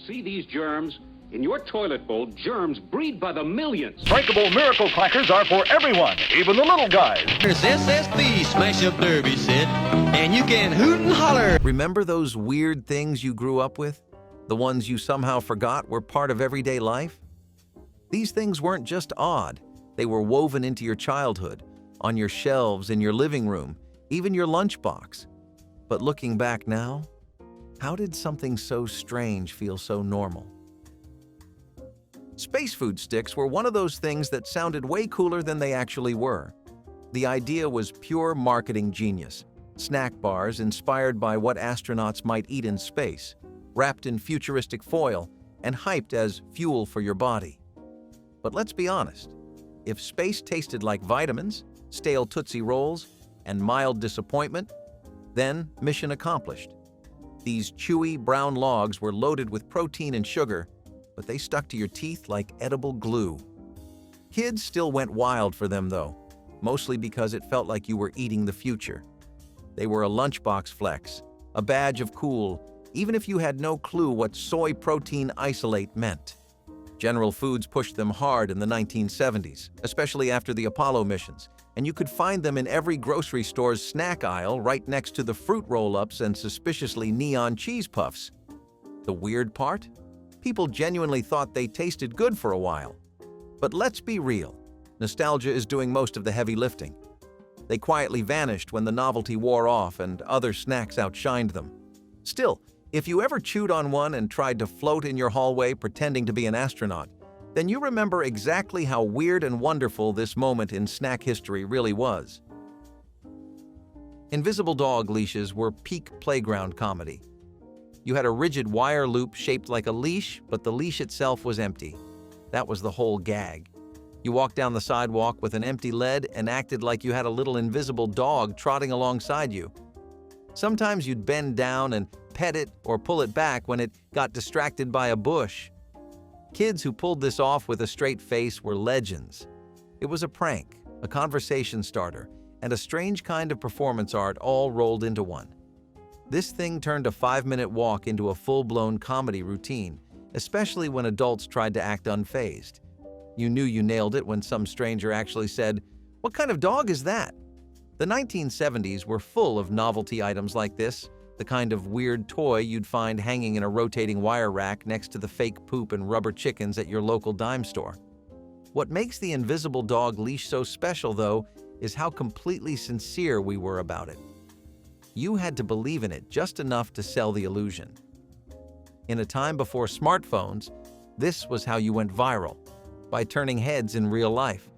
See these germs? In your toilet bowl, germs breed by the millions. Breakable miracle clackers are for everyone, even the little guys. There's SSB Smash-Up Derby set, and you can hoot and holler. Remember those weird things you grew up with? The ones you somehow forgot were part of everyday life? These things weren't just odd. They were woven into your childhood, on your shelves, in your living room, even your lunchbox. But looking back now, how did something so strange feel so normal? Space food sticks were one of those things that sounded way cooler than they actually were. The idea was pure marketing genius. Snack bars inspired by what astronauts might eat in space, wrapped in futuristic foil and hyped as fuel for your body. But let's be honest, if space tasted like vitamins, stale Tootsie Rolls, and mild disappointment, then mission accomplished. These chewy brown logs were loaded with protein and sugar, but they stuck to your teeth like edible glue. Kids still went wild for them though, mostly because it felt like you were eating the future. They were a lunchbox flex, a badge of cool, even if you had no clue what soy protein isolate meant. General Foods pushed them hard in the 1970s, especially after the Apollo missions, and you could find them in every grocery store's snack aisle right next to the fruit roll-ups and suspiciously neon cheese puffs. The weird part? People genuinely thought they tasted good for a while. But let's be real, nostalgia is doing most of the heavy lifting. They quietly vanished when the novelty wore off and other snacks outshined them. Still, if you ever chewed on one and tried to float in your hallway pretending to be an astronaut, then you remember exactly how weird and wonderful this moment in snack history really was. Invisible dog leashes were peak playground comedy. You had a rigid wire loop shaped like a leash, but the leash itself was empty. That was the whole gag. You walked down the sidewalk with an empty lead and acted like you had a little invisible dog trotting alongside you. Sometimes you'd bend down and pet it or pull it back when it got distracted by a bush. Kids who pulled this off with a straight face were legends. It was a prank, a conversation starter, and a strange kind of performance art all rolled into one. This thing turned a 5-minute walk into a full-blown comedy routine, especially when adults tried to act unfazed. You knew you nailed it when some stranger actually said, "What kind of dog is that?" The 1970s were full of novelty items like this, the kind of weird toy you'd find hanging in a rotating wire rack next to the fake poop and rubber chickens at your local dime store. What makes the invisible dog leash so special, though, is how completely sincere we were about it. You had to believe in it just enough to sell the illusion. In a time before smartphones, this was how you went viral, by turning heads in real life.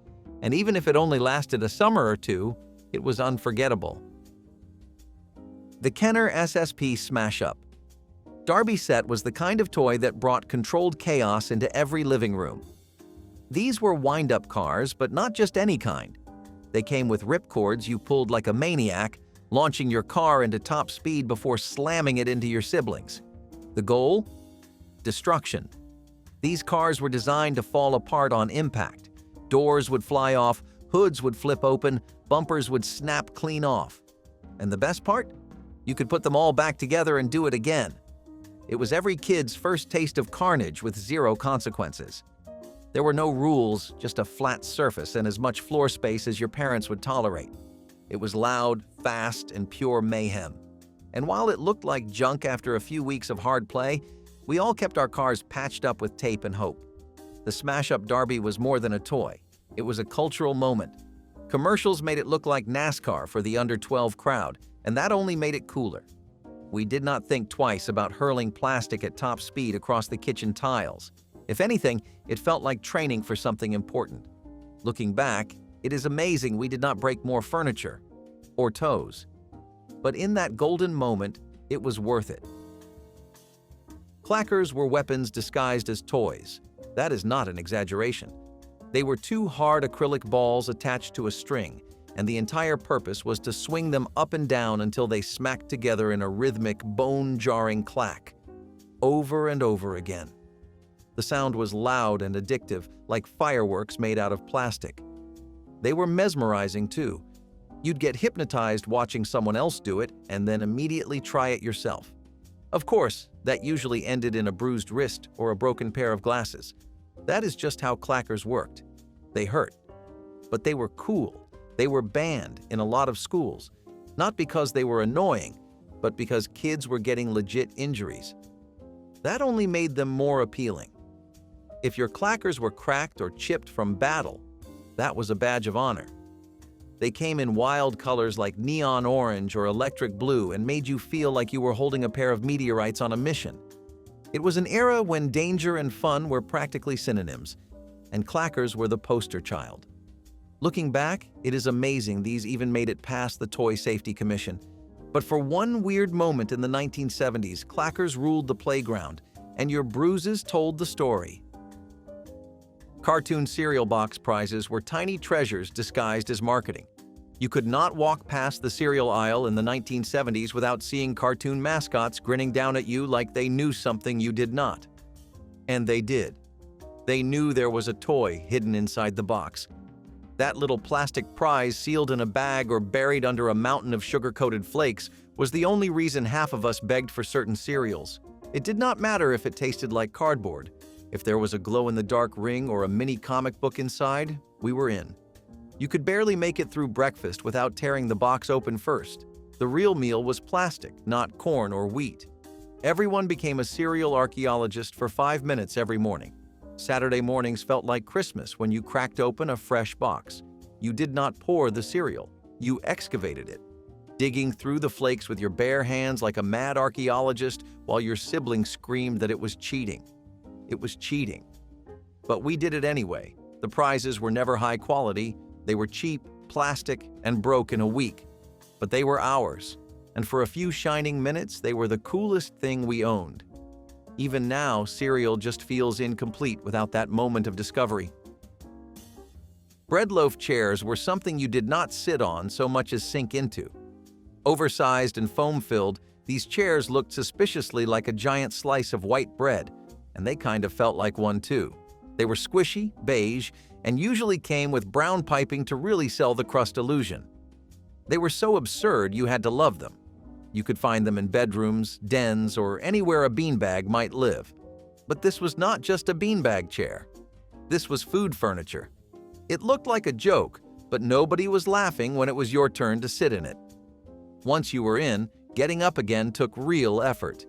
And even if it only lasted a summer or two, it was unforgettable. The Kenner SSP Smash-Up. Derby set was the kind of toy that brought controlled chaos into every living room. These were wind-up cars, but not just any kind. They came with ripcords you pulled like a maniac, launching your car into top speed before slamming it into your siblings. The goal? Destruction. These cars were designed to fall apart on impact. Doors would fly off, hoods would flip open, bumpers would snap clean off. And the best part? You could put them all back together and do it again. It was every kid's first taste of carnage with zero consequences. There were no rules, just a flat surface and as much floor space as your parents would tolerate. It was loud, fast, and pure mayhem. And while it looked like junk after a few weeks of hard play, we all kept our cars patched up with tape and hope. The Smash-Up Derby was more than a toy. It was a cultural moment. Commercials made it look like NASCAR for the under-12 crowd, and that only made it cooler. We did not think twice about hurling plastic at top speed across the kitchen tiles. If anything, it felt like training for something important. Looking back, it is amazing we did not break more furniture or toes. But in that golden moment, it was worth it. Clackers were weapons disguised as toys. That is not an exaggeration. They were two hard acrylic balls attached to a string, and the entire purpose was to swing them up and down until they smacked together in a rhythmic, bone-jarring clack, over and over again. The sound was loud and addictive, like fireworks made out of plastic. They were mesmerizing too. You'd get hypnotized watching someone else do it and then immediately try it yourself. Of course, That usually ended in a bruised wrist or a broken pair of glasses. That is just how clackers worked. They hurt. But they were cool. They were banned in a lot of schools, not because they were annoying, but because kids were getting legit injuries. That only made them more appealing. If your clackers were cracked or chipped from battle, that was a badge of honor. They came in wild colors like neon orange or electric blue and made you feel like you were holding a pair of meteorites on a mission. It was an era when danger and fun were practically synonyms, and clackers were the poster child. Looking back, it is amazing these even made it past the Toy Safety Commission. But for one weird moment in the 1970s, clackers ruled the playground, and your bruises told the story. Cartoon cereal box prizes were tiny treasures disguised as marketing. You could not walk past the cereal aisle in the 1970s without seeing cartoon mascots grinning down at you like they knew something you did not. And they did. They knew there was a toy hidden inside the box. That little plastic prize sealed in a bag or buried under a mountain of sugar-coated flakes was the only reason half of us begged for certain cereals. It did not matter if it tasted like cardboard. If there was a glow-in-the-dark ring or a mini comic book inside, we were in. You could barely make it through breakfast without tearing the box open first. The real meal was plastic, not corn or wheat. Everyone became a cereal archaeologist for 5 minutes every morning. Saturday mornings felt like Christmas when you cracked open a fresh box. You did not pour the cereal. You excavated it, digging through the flakes with your bare hands like a mad archaeologist while your siblings screamed that it was cheating. It was cheating. But we did it anyway. The prizes were never high quality. They were cheap, plastic, and broke in a week. But they were ours. And for a few shining minutes, they were the coolest thing we owned. Even now, cereal just feels incomplete without that moment of discovery. Bread loaf chairs were something you did not sit on so much as sink into. Oversized and foam-filled, these chairs looked suspiciously like a giant slice of white bread, and they kind of felt like one too. They were squishy, beige, and usually came with brown piping to really sell the crust illusion. They were so absurd you had to love them. You could find them in bedrooms, dens, or anywhere a beanbag might live. But this was not just a beanbag chair. This was food furniture. It looked like a joke, but nobody was laughing when it was your turn to sit in it. Once you were in, getting up again took real effort.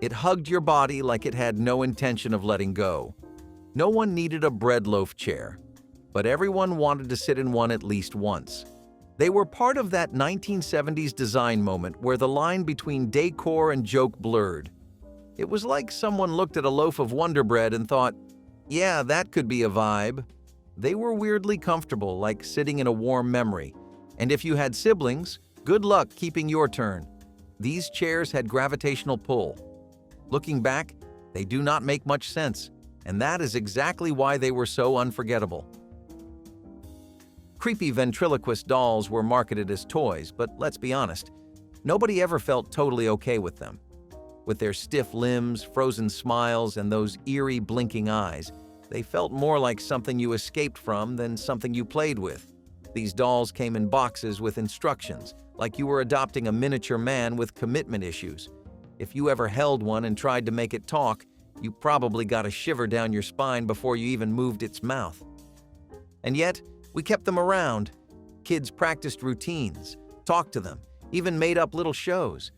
It hugged your body like it had no intention of letting go. No one needed a bread loaf chair, but everyone wanted to sit in one at least once. They were part of that 1970s design moment where the line between decor and joke blurred. It was like someone looked at a loaf of Wonder Bread and thought, yeah, that could be a vibe. They were weirdly comfortable, like sitting in a warm memory. And if you had siblings, good luck keeping your turn. These chairs had gravitational pull. Looking back, they do not make much sense, and that is exactly why they were so unforgettable. Creepy ventriloquist dolls were marketed as toys, but let's be honest, nobody ever felt totally okay with them. With their stiff limbs, frozen smiles, and those eerie blinking eyes, they felt more like something you escaped from than something you played with. These dolls came in boxes with instructions, like you were adopting a miniature man with commitment issues. If you ever held one and tried to make it talk, you probably got a shiver down your spine before you even moved its mouth. And yet, we kept them around. Kids practiced routines, talked to them, even made up little shows.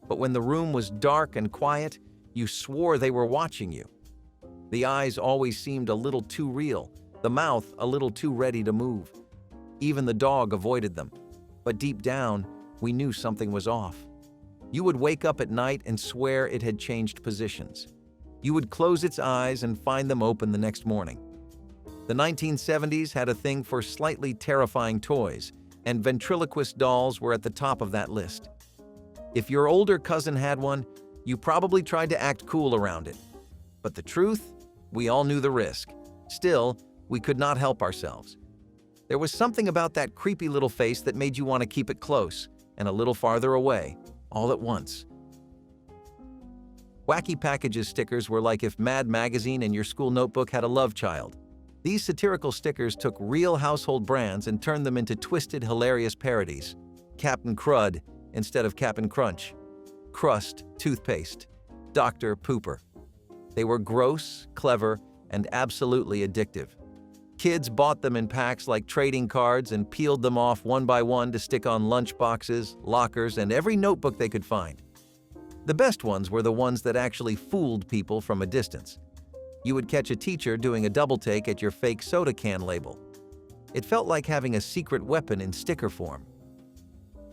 But when the room was dark and quiet, you swore they were watching you. The eyes always seemed a little too real, the mouth a little too ready to move. Even the dog avoided them. But deep down, we knew something was off. You would wake up at night and swear it had changed positions. You would close its eyes and find them open the next morning. The 1970s had a thing for slightly terrifying toys, and ventriloquist dolls were at the top of that list. If your older cousin had one, you probably tried to act cool around it. But the truth? We all knew the risk. Still, we could not help ourselves. There was something about that creepy little face that made you want to keep it close and a little farther away, all at once. Wacky Packages stickers were like if Mad Magazine and your school notebook had a love child. These satirical stickers took real household brands and turned them into twisted, hilarious parodies. Captain Crud instead of Cap'n Crunch. Crust, toothpaste. Dr. Pooper. They were gross, clever, and absolutely addictive. Kids bought them in packs like trading cards and peeled them off one by one to stick on lunchboxes, lockers, and every notebook they could find. The best ones were the ones that actually fooled people from a distance. You would catch a teacher doing a double take at your fake soda can label. It felt like having a secret weapon in sticker form.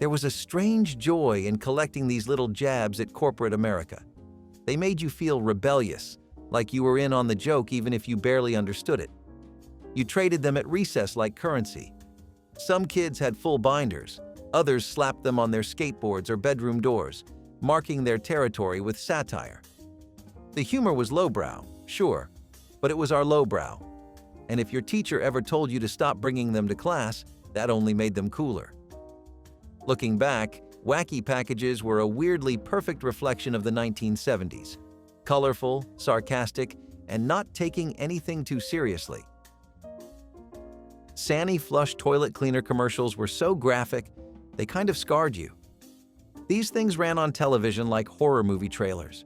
There was a strange joy in collecting these little jabs at corporate America. They made you feel rebellious, like you were in on the joke even if you barely understood it. You traded them at recess like currency. Some kids had full binders, others slapped them on their skateboards or bedroom doors, marking their territory with satire. The humor was lowbrow, sure, but it was our lowbrow. And if your teacher ever told you to stop bringing them to class, that only made them cooler. Looking back, Wacky packages were a weirdly perfect reflection of the 1970s. Colorful, sarcastic, and not taking anything too seriously. Sani Flush toilet cleaner commercials were so graphic, they kind of scarred you. These things ran on television like horror movie trailers.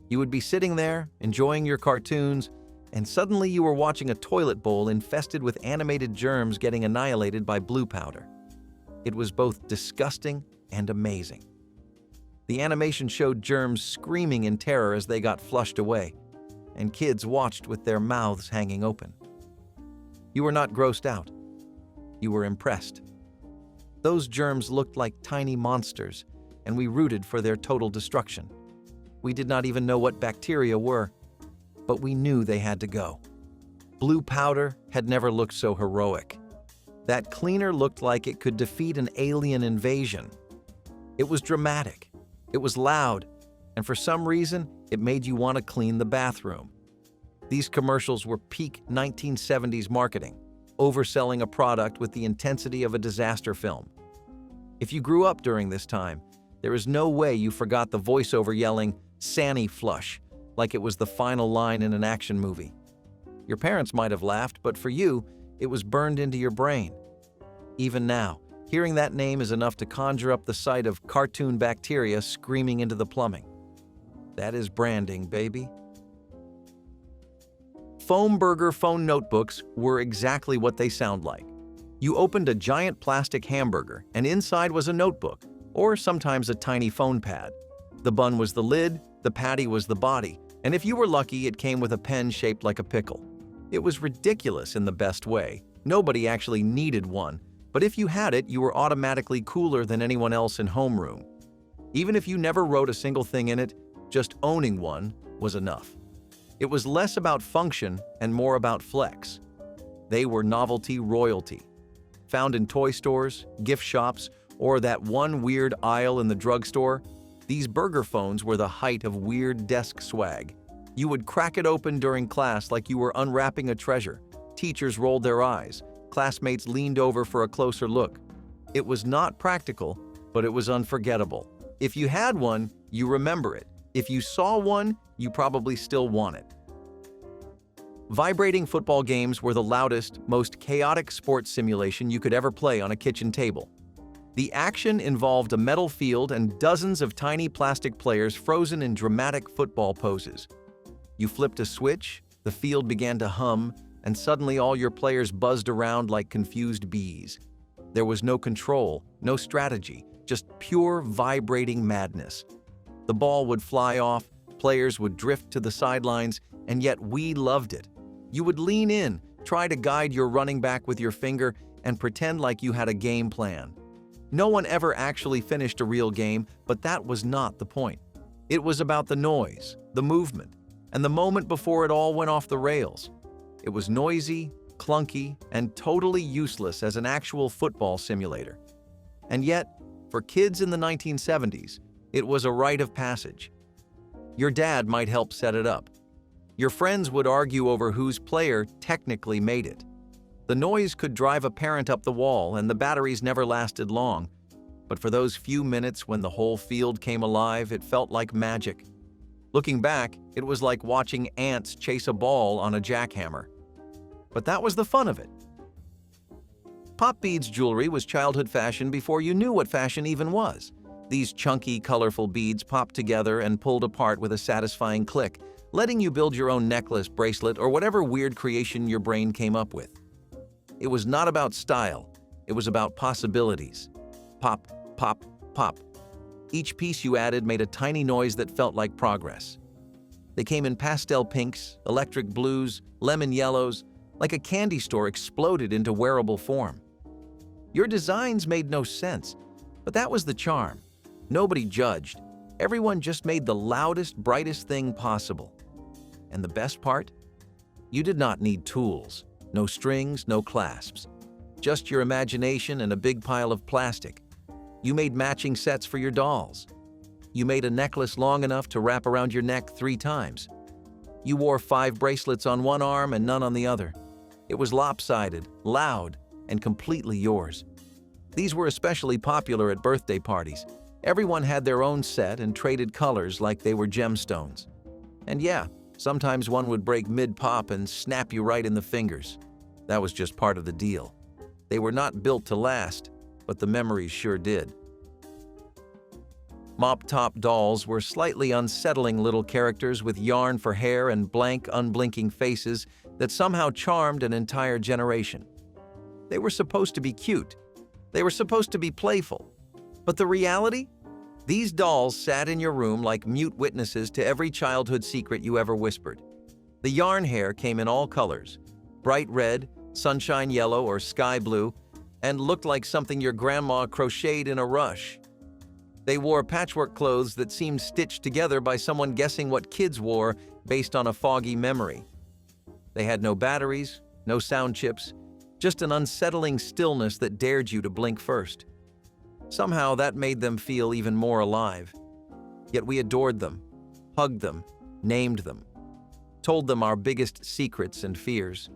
You would be sitting there, enjoying your cartoons, and suddenly you were watching a toilet bowl infested with animated germs getting annihilated by blue powder. It was both disgusting and amazing. The animation showed germs screaming in terror as they got flushed away, and kids watched with their mouths hanging open. You were not grossed out. You were impressed. Those germs looked like tiny monsters, and we rooted for their total destruction. We did not even know what bacteria were, but we knew they had to go. Blue powder had never looked so heroic. That cleaner looked like it could defeat an alien invasion. It was dramatic, it was loud, and for some reason, it made you want to clean the bathroom. These commercials were peak 1970s marketing, overselling a product with the intensity of a disaster film. If you grew up during this time, there is no way you forgot the voiceover yelling, "Sani Flush," like it was the final line in an action movie. Your parents might have laughed, but for you, it was burned into your brain. Even now, hearing that name is enough to conjure up the sight of cartoon bacteria screaming into the plumbing. That is branding, baby. Foam burger phone notebooks were exactly what they sound like. You opened a giant plastic hamburger, and inside was a notebook, or sometimes a tiny phone pad. The bun was the lid, the patty was the body, and if you were lucky, it came with a pen shaped like a pickle. It was ridiculous in the best way. Nobody actually needed one, but if you had it, you were automatically cooler than anyone else in homeroom. Even if you never wrote a single thing in it, just owning one was enough. It was less about function and more about flex. They were novelty royalty. Found in toy stores, gift shops, or that one weird aisle in the drugstore, these burger phones were the height of weird desk swag. You would crack it open during class like you were unwrapping a treasure. Teachers rolled their eyes. Classmates leaned over for a closer look. It was not practical, but it was unforgettable. If you had one, you remember it. If you saw one, you probably still want it. Vibrating football games were the loudest, most chaotic sports simulation you could ever play on a kitchen table. The action involved a metal field and dozens of tiny plastic players frozen in dramatic football poses. You flipped a switch, the field began to hum, and suddenly all your players buzzed around like confused bees. There was no control, no strategy, just pure vibrating madness. The ball would fly off, players would drift to the sidelines, and yet we loved it. You would lean in, try to guide your running back with your finger, and pretend like you had a game plan. No one ever actually finished a real game, but that was not the point. It was about the noise, the movement, and the moment before it all went off the rails. It was noisy, clunky, and totally useless as an actual football simulator. And yet, for kids in the 1970s, it was a rite of passage. Your dad might help set it up. Your friends would argue over whose player technically made it. The noise could drive a parent up the wall, and the batteries never lasted long. But for those few minutes when the whole field came alive, it felt like magic. Looking back, it was like watching ants chase a ball on a jackhammer. But that was the fun of it. Pop beads jewelry was childhood fashion before you knew what fashion even was. These chunky, colorful beads popped together and pulled apart with a satisfying click, letting you build your own necklace, bracelet, or whatever weird creation your brain came up with. It was not about style, it was about possibilities. Pop, pop, pop. Each piece you added made a tiny noise that felt like progress. They came in pastel pinks, electric blues, lemon yellows, like a candy store exploded into wearable form. Your designs made no sense, but that was the charm. Nobody judged. Everyone just made the loudest, brightest thing possible. And the best part? You did not need tools. No strings, no clasps. Just your imagination and a big pile of plastic. You made matching sets for your dolls. You made a necklace long enough to wrap around your neck 3 times. You wore 5 bracelets on one arm and none on the other. It was lopsided, loud, and completely yours. These were especially popular at birthday parties. Everyone had their own set and traded colors like they were gemstones. And yeah, sometimes one would break mid-pop and snap you right in the fingers. That was just part of the deal. They were not built to last, but the memories sure did. Mop-top dolls were slightly unsettling little characters with yarn for hair and blank, unblinking faces that somehow charmed an entire generation. They were supposed to be cute. They were supposed to be playful. But the reality? These dolls sat in your room like mute witnesses to every childhood secret you ever whispered. The yarn hair came in all colors, bright red, sunshine yellow, or sky blue, and looked like something your grandma crocheted in a rush. They wore patchwork clothes that seemed stitched together by someone guessing what kids wore based on a foggy memory. They had no batteries, no sound chips, just an unsettling stillness that dared you to blink first. Somehow that made them feel even more alive. Yet we adored them, hugged them, named them, told them our biggest secrets and fears.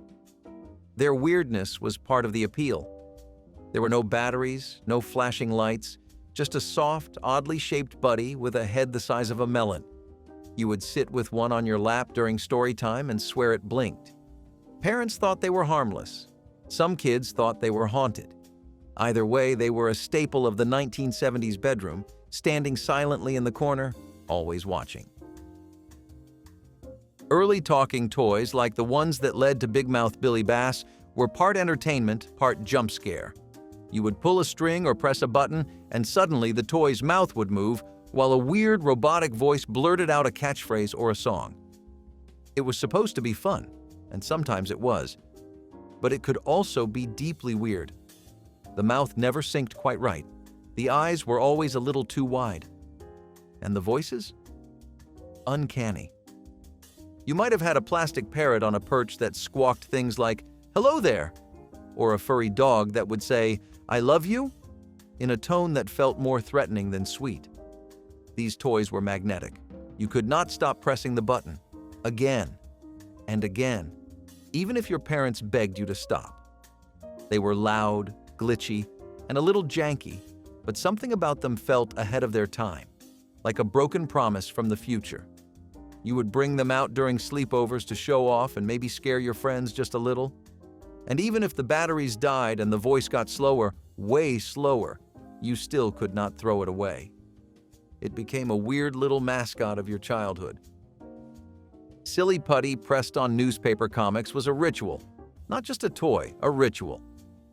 Their weirdness was part of the appeal. There were no batteries, no flashing lights, just a soft, oddly shaped buddy with a head the size of a melon. You would sit with one on your lap during story time and swear it blinked. Parents thought they were harmless. Some kids thought they were haunted. Either way, they were a staple of the 1970s bedroom, standing silently in the corner, always watching. Early talking toys, like the ones that led to Big Mouth Billy Bass, were part entertainment, part jump scare. You would pull a string or press a button, and suddenly the toy's mouth would move, while a weird robotic voice blurted out a catchphrase or a song. It was supposed to be fun, and sometimes it was. But it could also be deeply weird. The mouth never synced quite right. The eyes were always a little too wide. And the voices? Uncanny. You might have had a plastic parrot on a perch that squawked things like, "Hello there," or a furry dog that would say, "I love you," in a tone that felt more threatening than sweet. These toys were magnetic. You could not stop pressing the button, again and again, even if your parents begged you to stop. They were loud, glitchy, and a little janky, but something about them felt ahead of their time, like a broken promise from the future. You would bring them out during sleepovers to show off and maybe scare your friends just a little. And even if the batteries died and the voice got slower, way slower, you still could not throw it away. It became a weird little mascot of your childhood. Silly putty pressed on newspaper comics was a ritual, not just a toy, a ritual.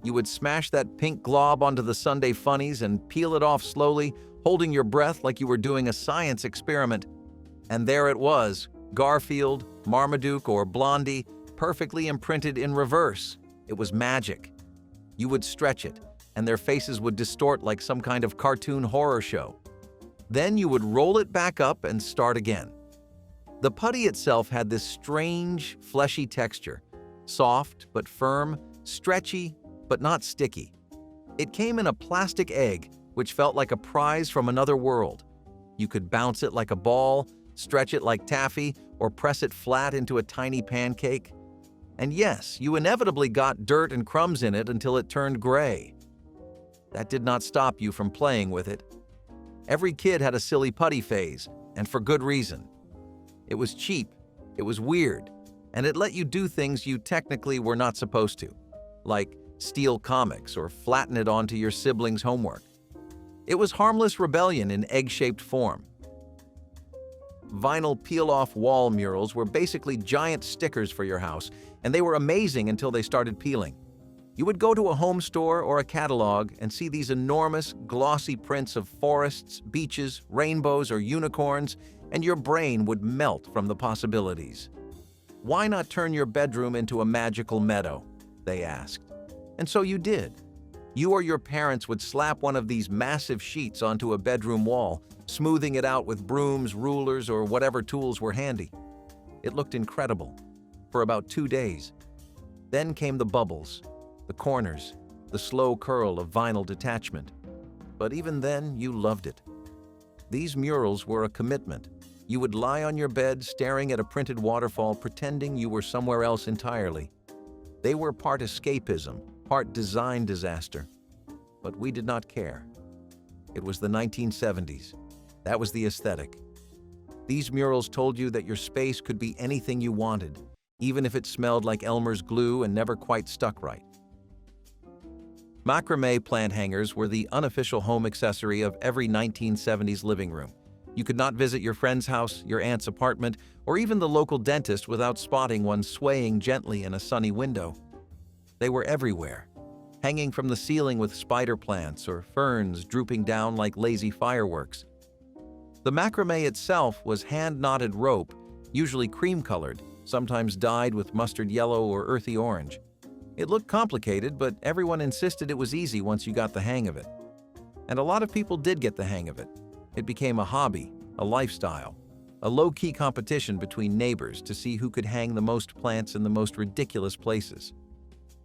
You would smash that pink glob onto the Sunday funnies and peel it off slowly, holding your breath like you were doing a science experiment. And there it was, Garfield, Marmaduke, or Blondie, perfectly imprinted in reverse. It was magic. You would stretch it, and their faces would distort like some kind of cartoon horror show. Then you would roll it back up and start again. The putty itself had this strange, fleshy texture, soft but firm, stretchy but not sticky. It came in a plastic egg, which felt like a prize from another world. You could bounce it like a ball, stretch it like taffy, or press it flat into a tiny pancake. And yes, you inevitably got dirt and crumbs in it until it turned gray. That did not stop you from playing with it. Every kid had a silly putty phase, and for good reason. It was cheap, it was weird, and it let you do things you technically were not supposed to, like steal comics or flatten it onto your siblings' homework. It was harmless rebellion in egg-shaped form. Vinyl peel-off wall murals were basically giant stickers for your house, and they were amazing until they started peeling. You would go to a home store or a catalog and see these enormous, glossy prints of forests, beaches, rainbows, or unicorns, and your brain would melt from the possibilities. Why not turn your bedroom into a magical meadow? They asked. And so you did. You or your parents would slap one of these massive sheets onto a bedroom wall, smoothing it out with brooms, rulers, or whatever tools were handy. It looked incredible for about 2 days. Then came the bubbles, the corners, the slow curl of vinyl detachment. But even then, you loved it. These murals were a commitment. You would lie on your bed staring at a printed waterfall, pretending you were somewhere else entirely. They were part escapism, part design disaster. But we did not care. It was the 1970s. That was the aesthetic. These murals told you that your space could be anything you wanted, even if it smelled like Elmer's glue and never quite stuck right. Macrame plant hangers were the unofficial home accessory of every 1970s living room. You could not visit your friend's house, your aunt's apartment, or even the local dentist without spotting one swaying gently in a sunny window. They were everywhere, hanging from the ceiling with spider plants or ferns drooping down like lazy fireworks. The macrame itself was hand-knotted rope, usually cream-colored, sometimes dyed with mustard yellow or earthy orange. It looked complicated, but everyone insisted it was easy once you got the hang of it. And a lot of people did get the hang of it. It became a hobby, a lifestyle, a low-key competition between neighbors to see who could hang the most plants in the most ridiculous places.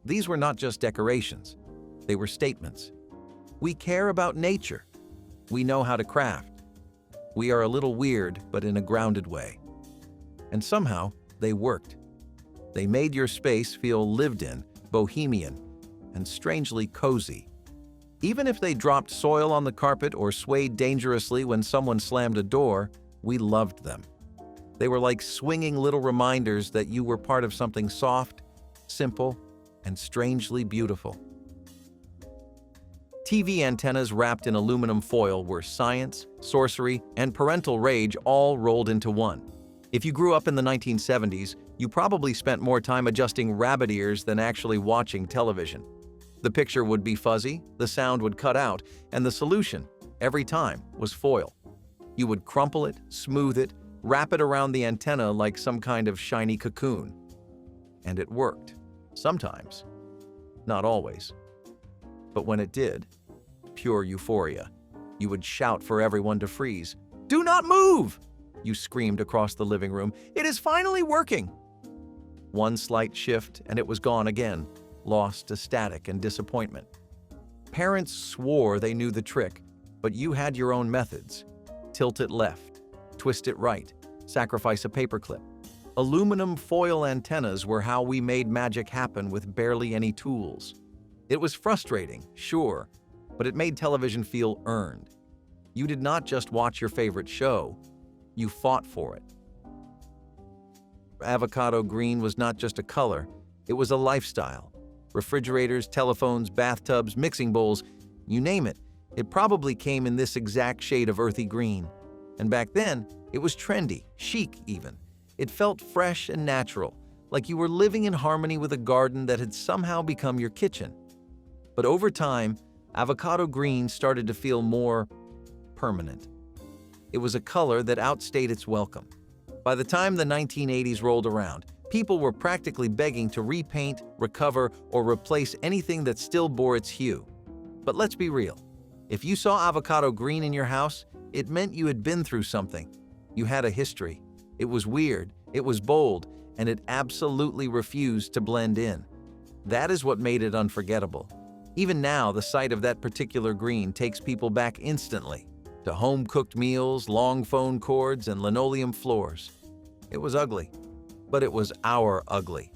These were not just decorations. They were statements. We care about nature. We know how to craft. We are a little weird, but in a grounded way. And somehow, they worked. They made your space feel lived in, bohemian, and strangely cozy. Even if they dropped soil on the carpet or swayed dangerously when someone slammed a door, we loved them. They were like swinging little reminders that you were part of something soft, simple, and strangely beautiful. TV antennas wrapped in aluminum foil were science, sorcery, and parental rage all rolled into one. If you grew up in the 1970s, you probably spent more time adjusting rabbit ears than actually watching television. The picture would be fuzzy, the sound would cut out, and the solution, every time, was foil. You would crumple it, smooth it, wrap it around the antenna like some kind of shiny cocoon. And it worked. Sometimes. Not always. But when it did, pure euphoria. You would shout for everyone to freeze. "Do not move!" You screamed across the living room. "It is finally working!" One slight shift and it was gone again, lost to static and disappointment. Parents swore they knew the trick, but you had your own methods. Tilt it left, twist it right, sacrifice a paperclip. Aluminum foil antennas were how we made magic happen with barely any tools. It was frustrating, sure, but it made television feel earned. You did not just watch your favorite show, you fought for it. Avocado green was not just a color, it was a lifestyle. Refrigerators, telephones, bathtubs, mixing bowls, you name it, it probably came in this exact shade of earthy green. And back then, it was trendy, chic even. It felt fresh and natural, like you were living in harmony with a garden that had somehow become your kitchen. But over time, avocado green started to feel more permanent. It was a color that outstayed its welcome. By the time the 1980s rolled around, people were practically begging to repaint, recover, or replace anything that still bore its hue. But let's be real. If you saw avocado green in your house, it meant you had been through something. You had a history. It was weird, it was bold, and it absolutely refused to blend in. That is what made it unforgettable. Even now, the sight of that particular green takes people back instantly to home-cooked meals, long phone cords, and linoleum floors. It was ugly, but it was our ugly.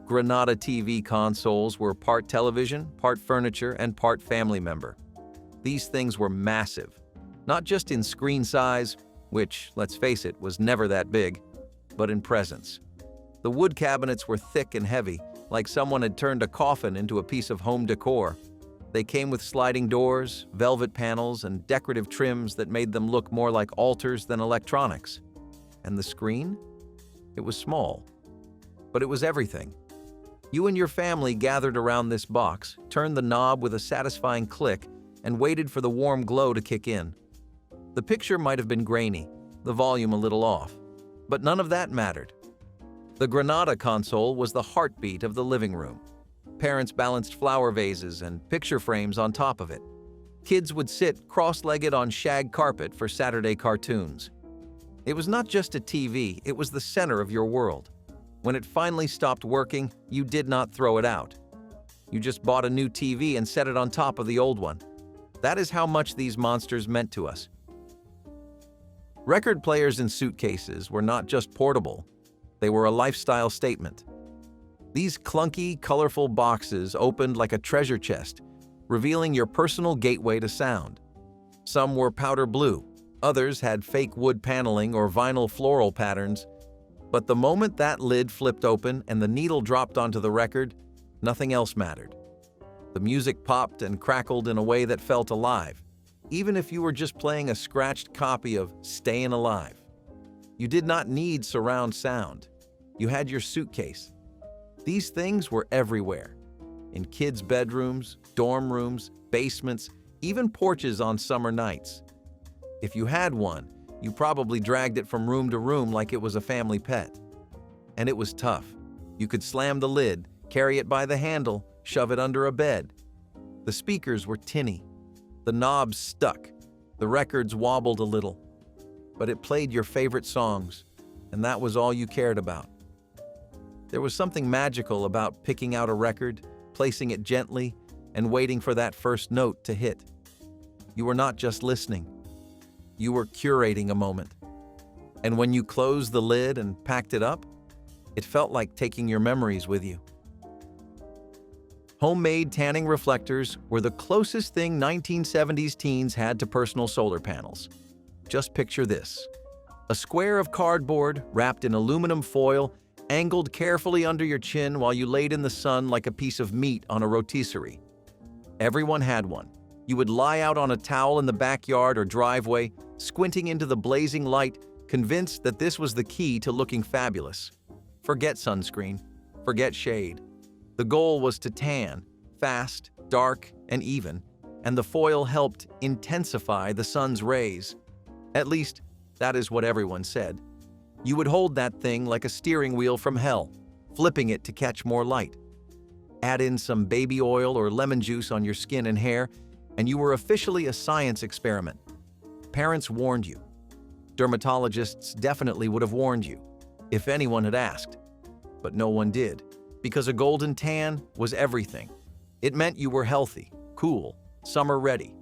Granada TV consoles were part television, part furniture, and part family member. These things were massive, not just in screen size, which, let's face it, was never that big, but in presence. The wood cabinets were thick and heavy, like someone had turned a coffin into a piece of home decor. They came with sliding doors, velvet panels, and decorative trims that made them look more like altars than electronics. And the screen? It was small, but it was everything. You and your family gathered around this box, turned the knob with a satisfying click, and waited for the warm glow to kick in. The picture might have been grainy, the volume a little off, but none of that mattered. The Granada console was the heartbeat of the living room. Parents balanced flower vases and picture frames on top of it. Kids would sit cross-legged on shag carpet for Saturday cartoons. It was not just a TV, it was the center of your world. When it finally stopped working, you did not throw it out. You just bought a new TV and set it on top of the old one. That is how much these monsters meant to us. Record players in suitcases were not just portable, they were a lifestyle statement. These clunky, colorful boxes opened like a treasure chest, revealing your personal gateway to sound. Some were powder blue, others had fake wood paneling or vinyl floral patterns, but the moment that lid flipped open and the needle dropped onto the record, nothing else mattered. The music popped and crackled in a way that felt alive, even if you were just playing a scratched copy of Stayin' Alive. You did not need surround sound. You had your suitcase. These things were everywhere. In kids' bedrooms, dorm rooms, basements, even porches on summer nights. If you had one, you probably dragged it from room to room like it was a family pet. And it was tough. You could slam the lid, carry it by the handle, shove it under a bed. The speakers were tinny. The knobs stuck. The records wobbled a little. But it played your favorite songs, and that was all you cared about. There was something magical about picking out a record, placing it gently, and waiting for that first note to hit. You were not just listening. You were curating a moment. And when you closed the lid and packed it up, it felt like taking your memories with you. Homemade tanning reflectors were the closest thing 1970s teens had to personal solar panels. Just picture this. A square of cardboard wrapped in aluminum foil, angled carefully under your chin while you laid in the sun like a piece of meat on a rotisserie. Everyone had one. You would lie out on a towel in the backyard or driveway, squinting into the blazing light, convinced that this was the key to looking fabulous. Forget sunscreen. Forget shade. The goal was to tan, fast, dark, and even, and the foil helped intensify the sun's rays. At least, that is what everyone said. You would hold that thing like a steering wheel from hell, flipping it to catch more light. Add in some baby oil or lemon juice on your skin and hair, and you were officially a science experiment. Parents warned you. Dermatologists definitely would have warned you, if anyone had asked. But no one did, because a golden tan was everything. It meant you were healthy, cool, summer-ready.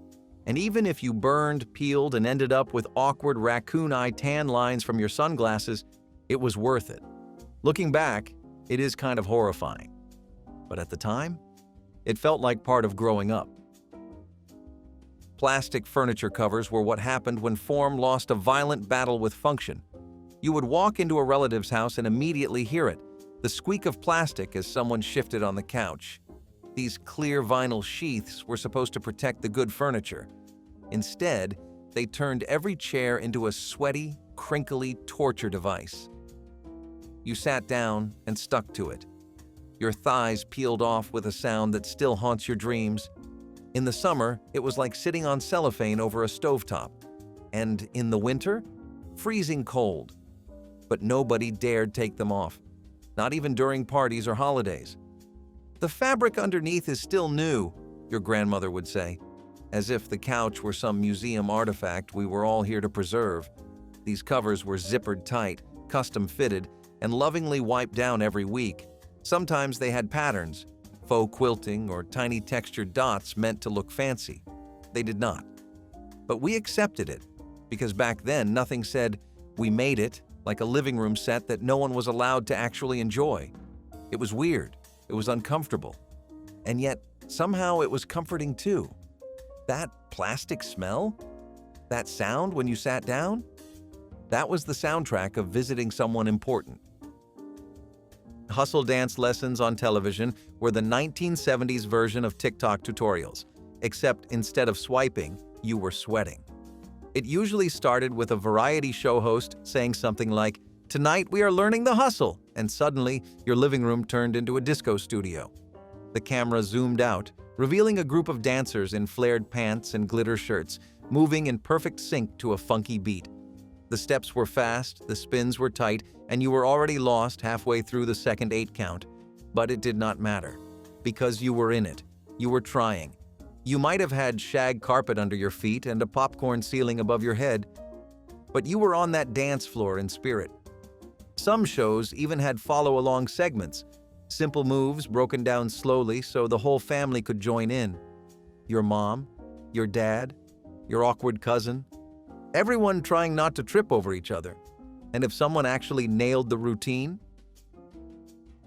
And even if you burned, peeled, and ended up with awkward raccoon-eye tan lines from your sunglasses, it was worth it. Looking back, it is kind of horrifying. But at the time, it felt like part of growing up. Plastic furniture covers were what happened when form lost a violent battle with function. You would walk into a relative's house and immediately hear it, the squeak of plastic as someone shifted on the couch. These clear vinyl sheaths were supposed to protect the good furniture. Instead, they turned every chair into a sweaty, crinkly torture device. You sat down and stuck to it. Your thighs peeled off with a sound that still haunts your dreams. In the summer, it was like sitting on cellophane over a stovetop. And in the winter, freezing cold. But nobody dared take them off, not even during parties or holidays. The fabric underneath is still new, your grandmother would say, as if the couch were some museum artifact we were all here to preserve. These covers were zippered tight, custom fitted, and lovingly wiped down every week. Sometimes they had patterns, faux quilting or tiny textured dots meant to look fancy. They did not. But we accepted it, because back then nothing said, "We made it," like a living room set that no one was allowed to actually enjoy. It was weird. It was uncomfortable. And yet, somehow it was comforting too. That plastic smell? That sound when you sat down? That was the soundtrack of visiting someone important. Hustle dance lessons on television were the 1970s version of TikTok tutorials. except instead of swiping, you were sweating. It usually started with a variety show host saying something like, "Tonight we are learning the hustle," and suddenly your living room turned into a disco studio. The camera zoomed out, revealing a group of dancers in flared pants and glitter shirts, moving in perfect sync to a funky beat. The steps were fast, the spins were tight, and you were already lost halfway through the second 8 count. But it did not matter, because you were in it. You were trying. You might have had shag carpet under your feet and a popcorn ceiling above your head, but you were on that dance floor in spirit. Some shows even had follow-along segments, simple moves broken down slowly so the whole family could join in. Your mom, your dad, your awkward cousin, everyone trying not to trip over each other. And if someone actually nailed the routine,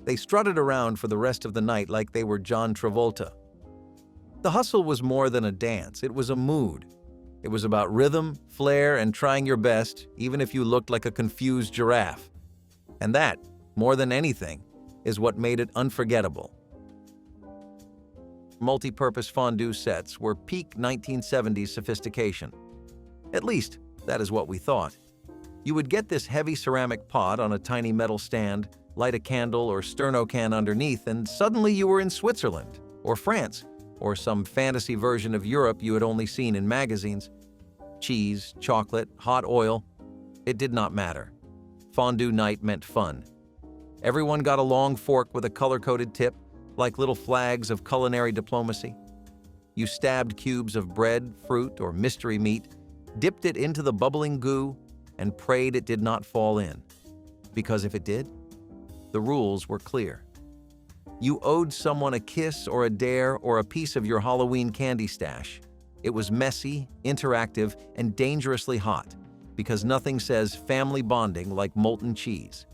they strutted around for the rest of the night like they were John Travolta. The hustle was more than a dance, it was a mood. It was about rhythm, flair, and trying your best, even if you looked like a confused giraffe. And that, more than anything, is what made it unforgettable. Multi-purpose fondue sets were peak 1970s sophistication. At least, that is what we thought. You would get this heavy ceramic pot on a tiny metal stand, light a candle or sterno can underneath, and suddenly you were in Switzerland, or France, or some fantasy version of Europe you had only seen in magazines. Cheese, chocolate, hot oil, it did not matter. Fondue night meant fun. Everyone got a long fork with a color-coded tip, like little flags of culinary diplomacy. You stabbed cubes of bread, fruit, or mystery meat, dipped it into the bubbling goo, and prayed it did not fall in. Because if it did, the rules were clear. You owed someone a kiss or a dare or a piece of your Halloween candy stash. It was messy, interactive, and dangerously hot, because nothing says family bonding like molten cheese.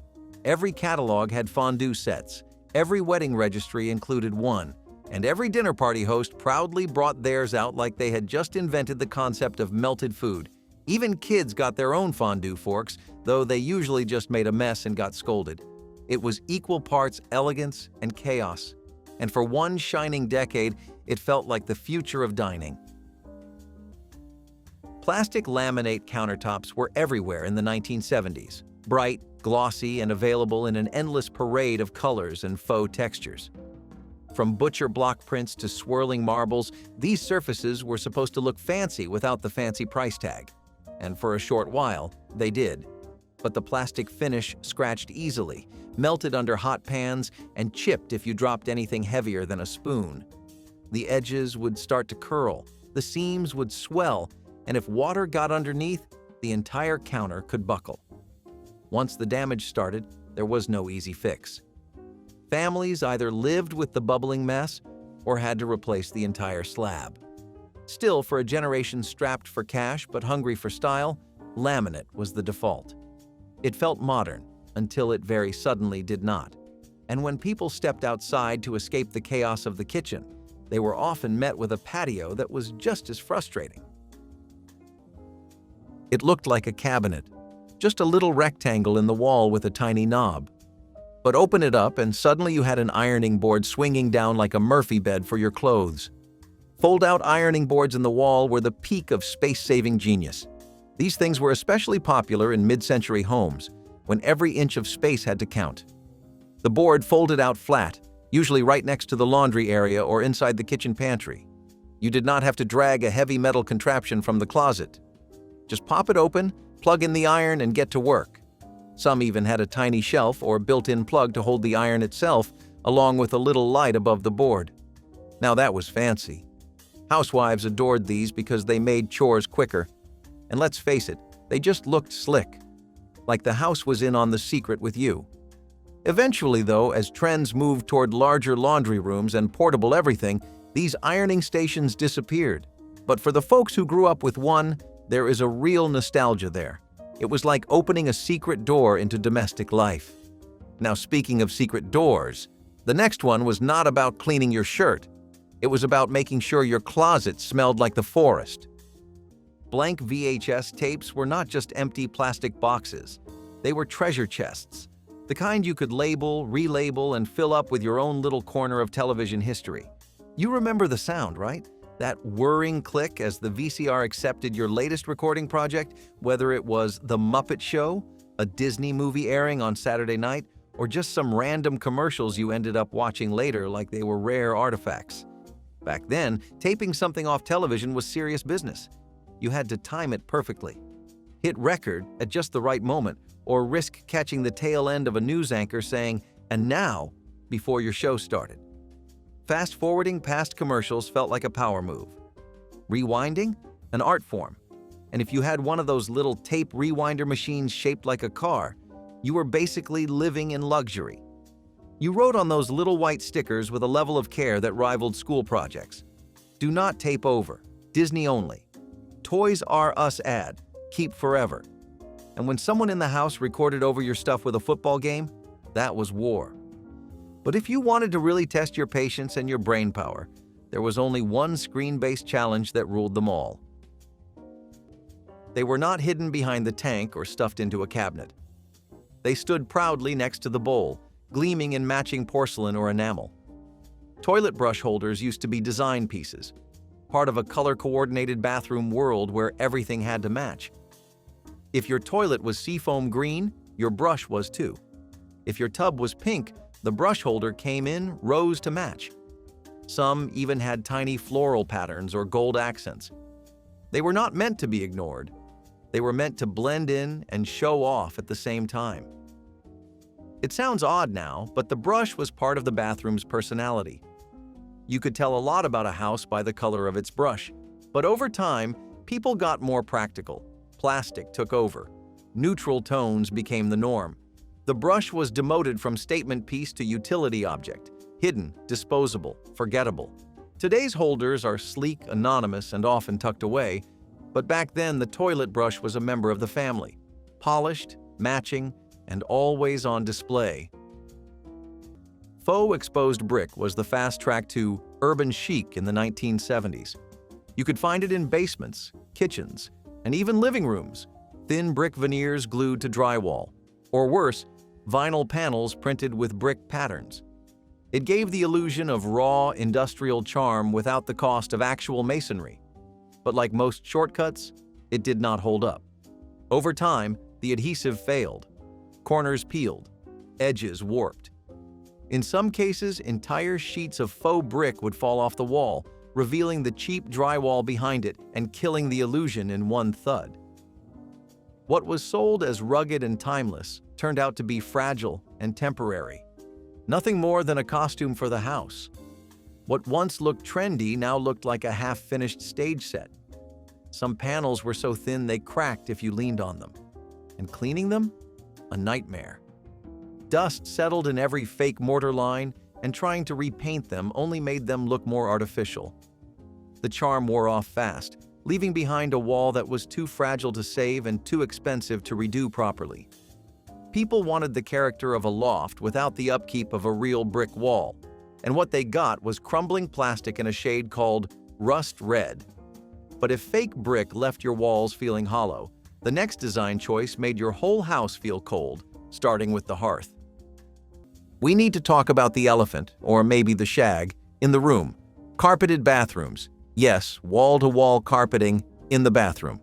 Every catalog had fondue sets, every wedding registry included one, and every dinner party host proudly brought theirs out like they had just invented the concept of melted food. Even kids got their own fondue forks, though they usually just made a mess and got scolded. It was equal parts elegance and chaos, and for one shining decade, it felt like the future of dining. Plastic laminate countertops were everywhere in the 1970s, bright, glossy, and available in an endless parade of colors and faux textures. From butcher block prints to swirling marbles, these surfaces were supposed to look fancy without the fancy price tag. And for a short while, they did. But the plastic finish scratched easily, melted under hot pans, and chipped if you dropped anything heavier than a spoon. The edges would start to curl, the seams would swell, and if water got underneath, the entire counter could buckle. Once the damage started, there was no easy fix. Families either lived with the bubbling mess or had to replace the entire slab. Still, for a generation strapped for cash but hungry for style, laminate was the default. It felt modern, until it very suddenly did not. And when people stepped outside to escape the chaos of the kitchen, they were often met with a patio that was just as frustrating. It looked like a cabinet, just a little rectangle in the wall with a tiny knob. But open it up and suddenly you had an ironing board swinging down like a Murphy bed for your clothes. Fold-out ironing boards in the wall were the peak of space-saving genius. These things were especially popular in mid-century homes, when every inch of space had to count. The board folded out flat, usually right next to the laundry area or inside the kitchen pantry. You did not have to drag a heavy metal contraption from the closet. Just pop it open, plug in the iron, and get to work. Some even had a tiny shelf or built-in plug to hold the iron itself, along with a little light above the board. Now that was fancy. Housewives adored these because they made chores quicker. And let's face it, they just looked slick. Like the house was in on the secret with you. Eventually, though, as trends moved toward larger laundry rooms and portable everything, these ironing stations disappeared. But for the folks who grew up with one, there is a real nostalgia there. It was like opening a secret door into domestic life. Now, speaking of secret doors, the next one was not about cleaning your shirt. It was about making sure your closet smelled like the forest. Blank VHS tapes were not just empty plastic boxes. They were treasure chests, the kind you could label, relabel, and fill up with your own little corner of television history. You remember the sound, right? That whirring click as the VCR accepted your latest recording project, whether it was The Muppet Show, a Disney movie airing on Saturday night, or just some random commercials you ended up watching later like they were rare artifacts. Back then, taping something off television was serious business. You had to time it perfectly. Hit record at just the right moment, or risk catching the tail end of a news anchor saying, "And now," before your show started. Fast-forwarding past commercials felt like a power move. Rewinding? An art form. And if you had one of those little tape rewinder machines shaped like a car, you were basically living in luxury. You wrote on those little white stickers with a level of care that rivaled school projects. Do not tape over. Disney only. Toys R Us ad. Keep forever. And when someone in the house recorded over your stuff with a football game, that was war. But if you wanted to really test your patience and your brain power, there was only one screen-based challenge that ruled them all. They were not hidden behind the tank or stuffed into a cabinet. They stood proudly next to the bowl, gleaming in matching porcelain or enamel. Toilet brush holders used to be design pieces, part of a color-coordinated bathroom world where everything had to match. If your toilet was seafoam green, your brush was too. If your tub was pink, the brush holder came in rows to match. Some even had tiny floral patterns or gold accents. They were not meant to be ignored. They were meant to blend in and show off at the same time. It sounds odd now, but the brush was part of the bathroom's personality. You could tell a lot about a house by the color of its brush. But over time, people got more practical. Plastic took over. Neutral tones became the norm. The brush was demoted from statement piece to utility object, hidden, disposable, forgettable. Today's holders are sleek, anonymous, and often tucked away, but back then the toilet brush was a member of the family, polished, matching, and always on display. Faux exposed brick was the fast track to urban chic in the 1970s. You could find it in basements, kitchens, and even living rooms, thin brick veneers glued to drywall, or worse, vinyl panels printed with brick patterns. It gave the illusion of raw, industrial charm without the cost of actual masonry. But like most shortcuts, it did not hold up. Over time, the adhesive failed. Corners peeled, edges warped. In some cases, entire sheets of faux brick would fall off the wall, revealing the cheap drywall behind it and killing the illusion in one thud. What was sold as rugged and timeless turned out to be fragile and temporary. Nothing more than a costume for the house. What once looked trendy now looked like a half-finished stage set. Some panels were so thin they cracked if you leaned on them. And cleaning them? A nightmare. Dust settled in every fake mortar line, and trying to repaint them only made them look more artificial. The charm wore off fast, leaving behind a wall that was too fragile to save and too expensive to redo properly. People wanted the character of a loft without the upkeep of a real brick wall, and what they got was crumbling plastic in a shade called rust red. But if fake brick left your walls feeling hollow, the next design choice made your whole house feel cold, starting with the hearth. We need to talk about the elephant, or maybe the shag, in the room. Carpeted bathrooms. Yes, wall-to-wall carpeting in the bathroom.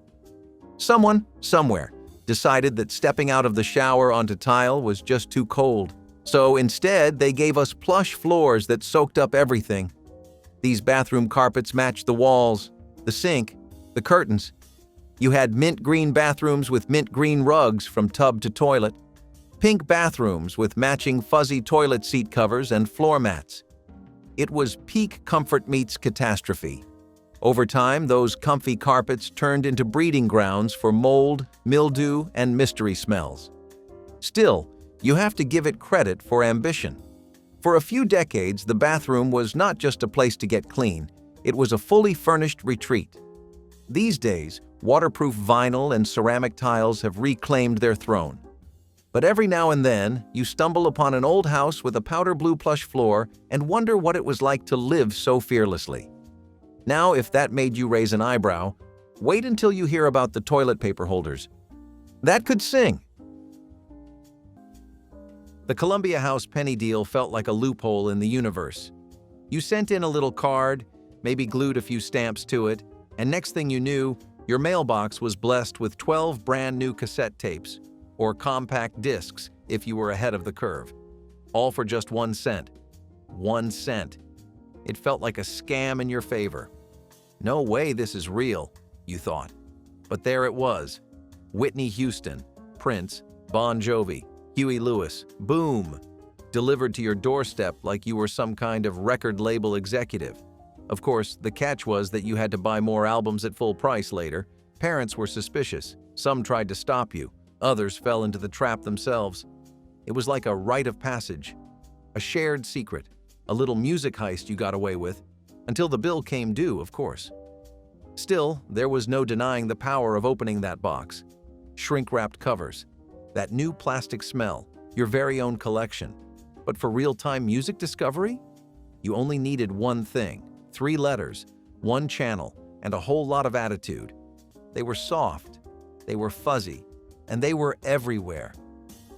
Someone, somewhere, decided that stepping out of the shower onto tile was just too cold. So instead, they gave us plush floors that soaked up everything. These bathroom carpets matched the walls, the sink, the curtains. You had mint green bathrooms with mint green rugs from tub to toilet, pink bathrooms with matching fuzzy toilet seat covers and floor mats. It was peak comfort meets catastrophe. Over time, those comfy carpets turned into breeding grounds for mold, mildew, and mystery smells. Still, you have to give it credit for ambition. For a few decades, the bathroom was not just a place to get clean, it was a fully furnished retreat. These days, waterproof vinyl and ceramic tiles have reclaimed their throne. But every now and then, you stumble upon an old house with a powder blue plush floor and wonder what it was like to live so fearlessly. Now, if that made you raise an eyebrow, wait until you hear about the toilet paper holders. That could sing. The Columbia House penny deal felt like a loophole in the universe. You sent in a little card, maybe glued a few stamps to it, and next thing you knew, your mailbox was blessed with 12 brand new cassette tapes, or compact discs if you were ahead of the curve. All for just 1 cent. 1 cent. It felt like a scam in your favor. No way this is real, you thought. But there it was. Whitney Houston, Prince, Bon Jovi, Huey Lewis, boom! Delivered to your doorstep like you were some kind of record label executive. Of course, the catch was that you had to buy more albums at full price later. Parents were suspicious. Some tried to stop you. Others fell into the trap themselves. It was like a rite of passage. A shared secret. A little music heist you got away with. Until the bill came due, of course. Still, there was no denying the power of opening that box. Shrink-wrapped covers. That new plastic smell. Your very own collection. But for real-time music discovery? You only needed one thing. 3 letters, 1 channel, and a whole lot of attitude. They were soft, they were fuzzy, and they were everywhere.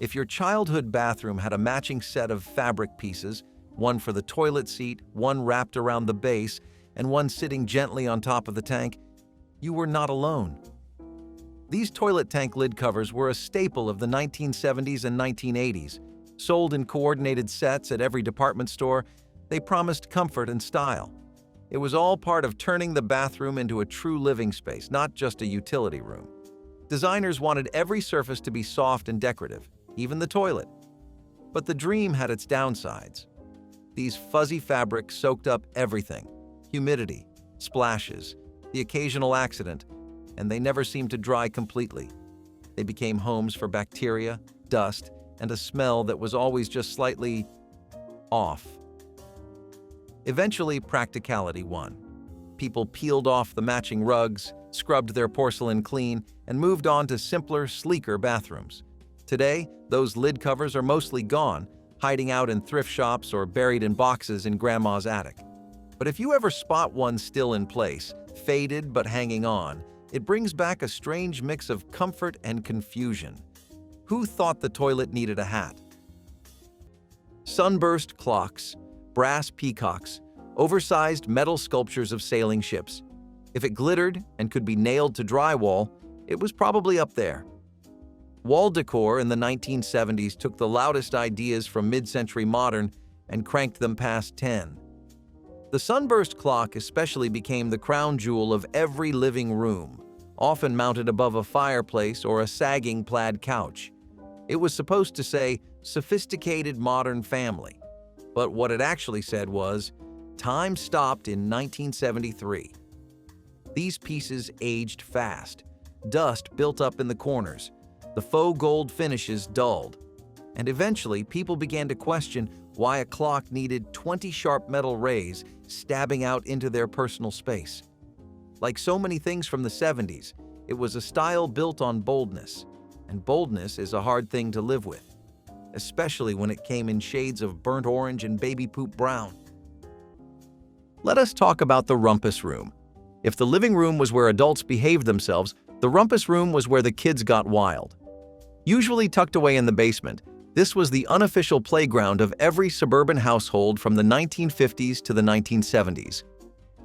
If your childhood bathroom had a matching set of fabric pieces, one for the toilet seat, one wrapped around the base, and one sitting gently on top of the tank, you were not alone. These toilet tank lid covers were a staple of the 1970s and 1980s. Sold in coordinated sets at every department store, they promised comfort and style. It was all part of turning the bathroom into a true living space, not just a utility room. Designers wanted every surface to be soft and decorative, even the toilet. But the dream had its downsides. These fuzzy fabrics soaked up everything: humidity, splashes, the occasional accident, and they never seemed to dry completely. They became homes for bacteria, dust, and a smell that was always just slightly off. Eventually, practicality won. People peeled off the matching rugs, scrubbed their porcelain clean, and moved on to simpler, sleeker bathrooms. Today, those lid covers are mostly gone, hiding out in thrift shops or buried in boxes in grandma's attic. But if you ever spot one still in place, faded but hanging on, it brings back a strange mix of comfort and confusion. Who thought the toilet needed a hat? Sunburst clocks, brass peacocks, oversized metal sculptures of sailing ships. If it glittered and could be nailed to drywall, it was probably up there. Wall decor in the 1970s took the loudest ideas from mid-century modern and cranked them past 10. The Sunburst clock especially became the crown jewel of every living room, often mounted above a fireplace or a sagging plaid couch. It was supposed to say, "Sophisticated modern family." But what it actually said was, "Time stopped in 1973." These pieces aged fast. Dust built up in the corners. The faux gold finishes dulled. And eventually, people began to question why a clock needed 20 sharp metal rays stabbing out into their personal space. Like so many things from the 70s, it was a style built on boldness. And boldness is a hard thing to live with, especially when it came in shades of burnt orange and baby poop brown. Let us talk about the rumpus room. If the living room was where adults behaved themselves, the rumpus room was where the kids got wild. Usually tucked away in the basement, this was the unofficial playground of every suburban household from the 1950s to the 1970s.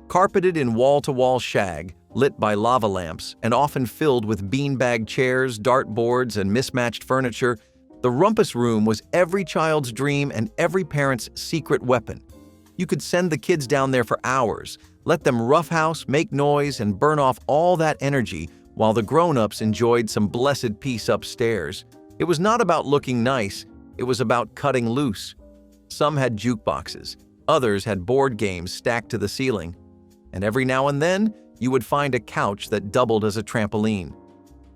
Carpeted in wall-to-wall shag, lit by lava lamps, and often filled with beanbag chairs, dartboards, and mismatched furniture, the rumpus room was every child's dream and every parent's secret weapon. You could send the kids down there for hours, let them roughhouse, make noise, and burn off all that energy while the grown-ups enjoyed some blessed peace upstairs. It was not about looking nice, it was about cutting loose. Some had jukeboxes, others had board games stacked to the ceiling, and every now and then, you would find a couch that doubled as a trampoline.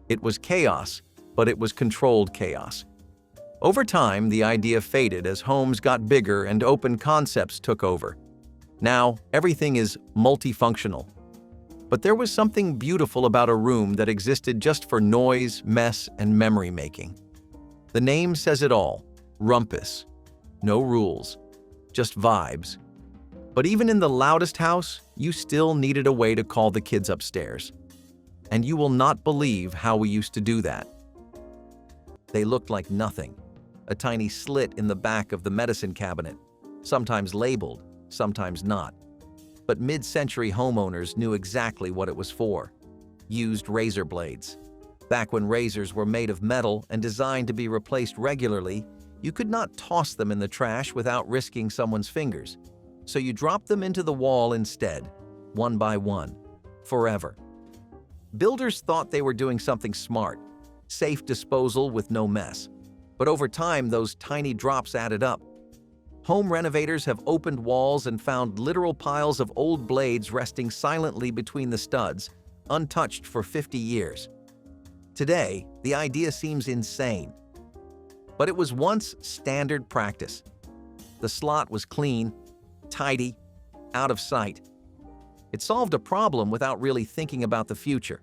It was chaos, but it was controlled chaos. Over time, the idea faded as homes got bigger and open concepts took over. Now, everything is multifunctional. But there was something beautiful about a room that existed just for noise, mess, and memory-making. The name says it all, Rumpus. No rules, just vibes. But even in the loudest house, you still needed a way to call the kids upstairs. And you will not believe how we used to do that. They looked like nothing. A tiny slit in the back of the medicine cabinet, sometimes labeled, sometimes not. but mid-century homeowners knew exactly what it was for. Used razor blades. Back when razors were made of metal and designed to be replaced regularly, you could not toss them in the trash without risking someone's fingers. So you dropped them into the wall instead, one by one, forever. Builders thought they were doing something smart, safe disposal with no mess. But over time, those tiny drops added up. Home renovators have opened walls and found literal piles of old blades resting silently between the studs, untouched for 50 years. Today, the idea seems insane. But it was once standard practice. The slot was clean, tidy, out of sight. It solved a problem without really thinking about the future.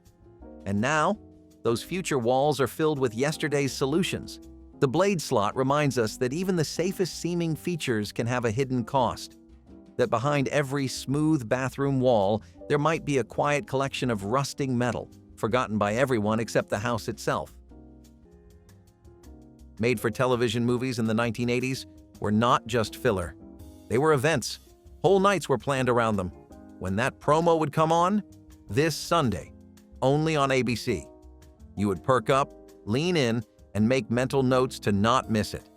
And now, those future walls are filled with yesterday's solutions. The blade slot reminds us that even the safest seeming features can have a hidden cost. That behind every smooth bathroom wall, there might be a quiet collection of rusting metal, forgotten by everyone except the house itself. Made-for-television movies in the 1980s were not just filler. They were events. Whole nights were planned around them. When that promo would come on, this Sunday, only on ABC. You would perk up, lean in, and make mental notes to not miss it.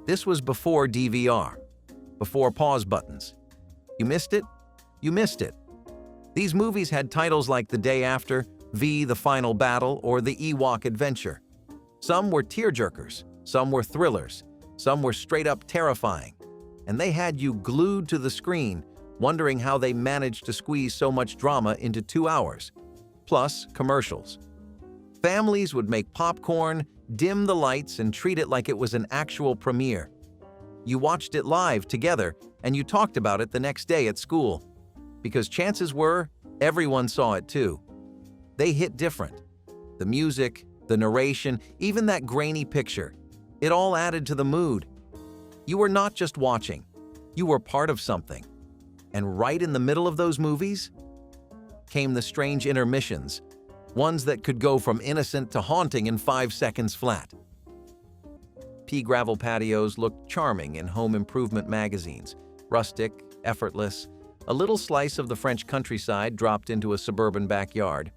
This was before DVR, before pause buttons. You missed it? You missed it. These movies had titles like The Day After, V, The Final Battle, or The Ewok Adventure. Some were tearjerkers, some were thrillers, some were straight-up terrifying. And they had you glued to the screen, wondering how they managed to squeeze so much drama into 2 hours. Plus, commercials. Families would make popcorn, dim the lights, and treat it like it was an actual premiere. You watched it live together, and you talked about it the next day at school. Because chances were, everyone saw it too. They hit different. The music, the narration, even that grainy picture. It all added to the mood. You were not just watching. You were part of something. And right in the middle of those movies came the strange intermissions, ones that could go from innocent to haunting in 5 seconds flat. Pea gravel patios looked charming in home improvement magazines, rustic, effortless, a little slice of the French countryside dropped into a suburban backyard.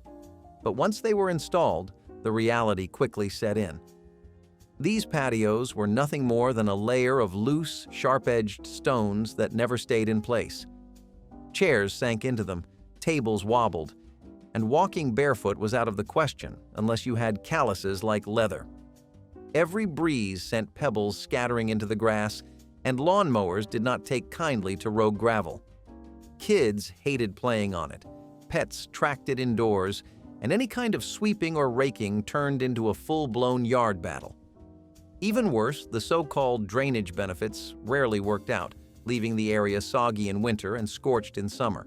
But once they were installed, the reality quickly set in. These patios were nothing more than a layer of loose, sharp-edged stones that never stayed in place. Chairs sank into them, tables wobbled, and walking barefoot was out of the question unless you had calluses like leather. Every breeze sent pebbles scattering into the grass, and lawnmowers did not take kindly to rogue gravel. Kids hated playing on it, pets tracked it indoors, and any kind of sweeping or raking turned into a full-blown yard battle. Even worse, the so-called drainage benefits rarely worked out, leaving the area soggy in winter and scorched in summer.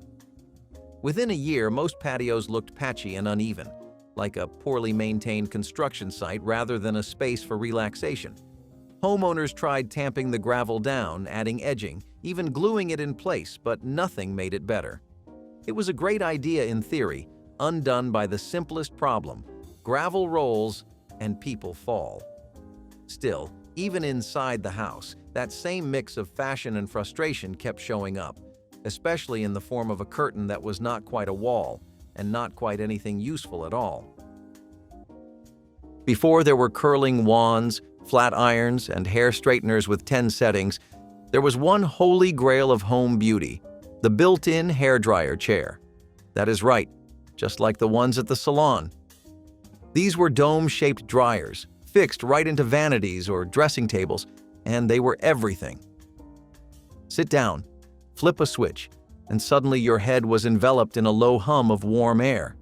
Within a year, most patios looked patchy and uneven, like a poorly maintained construction site rather than a space for relaxation. Homeowners tried tamping the gravel down, adding edging, even gluing it in place, but nothing made it better. It was a great idea in theory, undone by the simplest problem: gravel rolls and people fall. Still, even inside the house, that same mix of fashion and frustration kept showing up, especially in the form of a curtain that was not quite a wall and not quite anything useful at all. Before there were curling wands, flat irons, and hair straighteners with 10 settings, there was one holy grail of home beauty: the built-in hairdryer chair. That is right, just like the ones at the salon. These were dome-shaped dryers, fixed right into vanities or dressing tables, and they were everything. Sit down, flip a switch, and suddenly your head was enveloped in a low hum of warm air.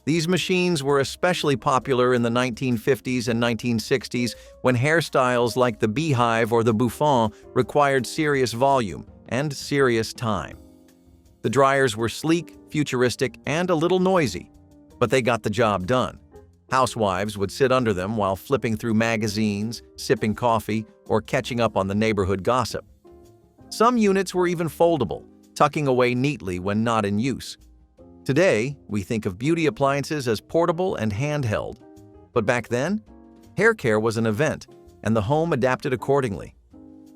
These machines were especially popular in the 1950s and 1960s when hairstyles like the beehive or the bouffant required serious volume and serious time. The dryers were sleek, futuristic, and a little noisy, but they got the job done. Housewives would sit under them while flipping through magazines, sipping coffee, or catching up on the neighborhood gossip. Some units were even foldable, tucking away neatly when not in use. Today, we think of beauty appliances as portable and handheld. But back then, hair care was an event, and the home adapted accordingly.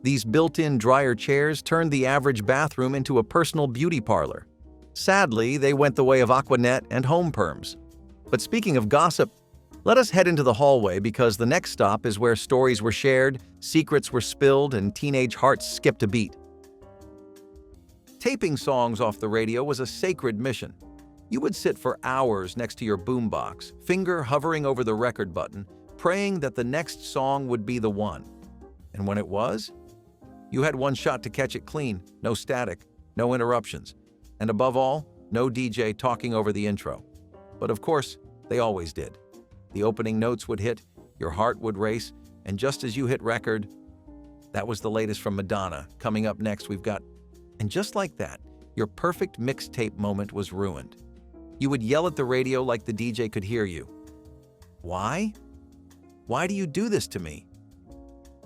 These built-in dryer chairs turned the average bathroom into a personal beauty parlor. Sadly, they went the way of Aquanet and home perms. But speaking of gossip, let us head into the hallway because the next stop is where stories were shared, secrets were spilled, and teenage hearts skipped a beat. Taping songs off the radio was a sacred mission. You would sit for hours next to your boombox, finger hovering over the record button, praying that the next song would be the one. And when it was, you had one shot to catch it clean, no static, no interruptions, and above all, no DJ talking over the intro. But of course, they always did. The opening notes would hit, your heart would race, and just as you hit record, that was the latest from Madonna. Coming up next, we've got... And just like that, your perfect mixtape moment was ruined. You would yell at the radio like the DJ could hear you. Why? Why do you do this to me?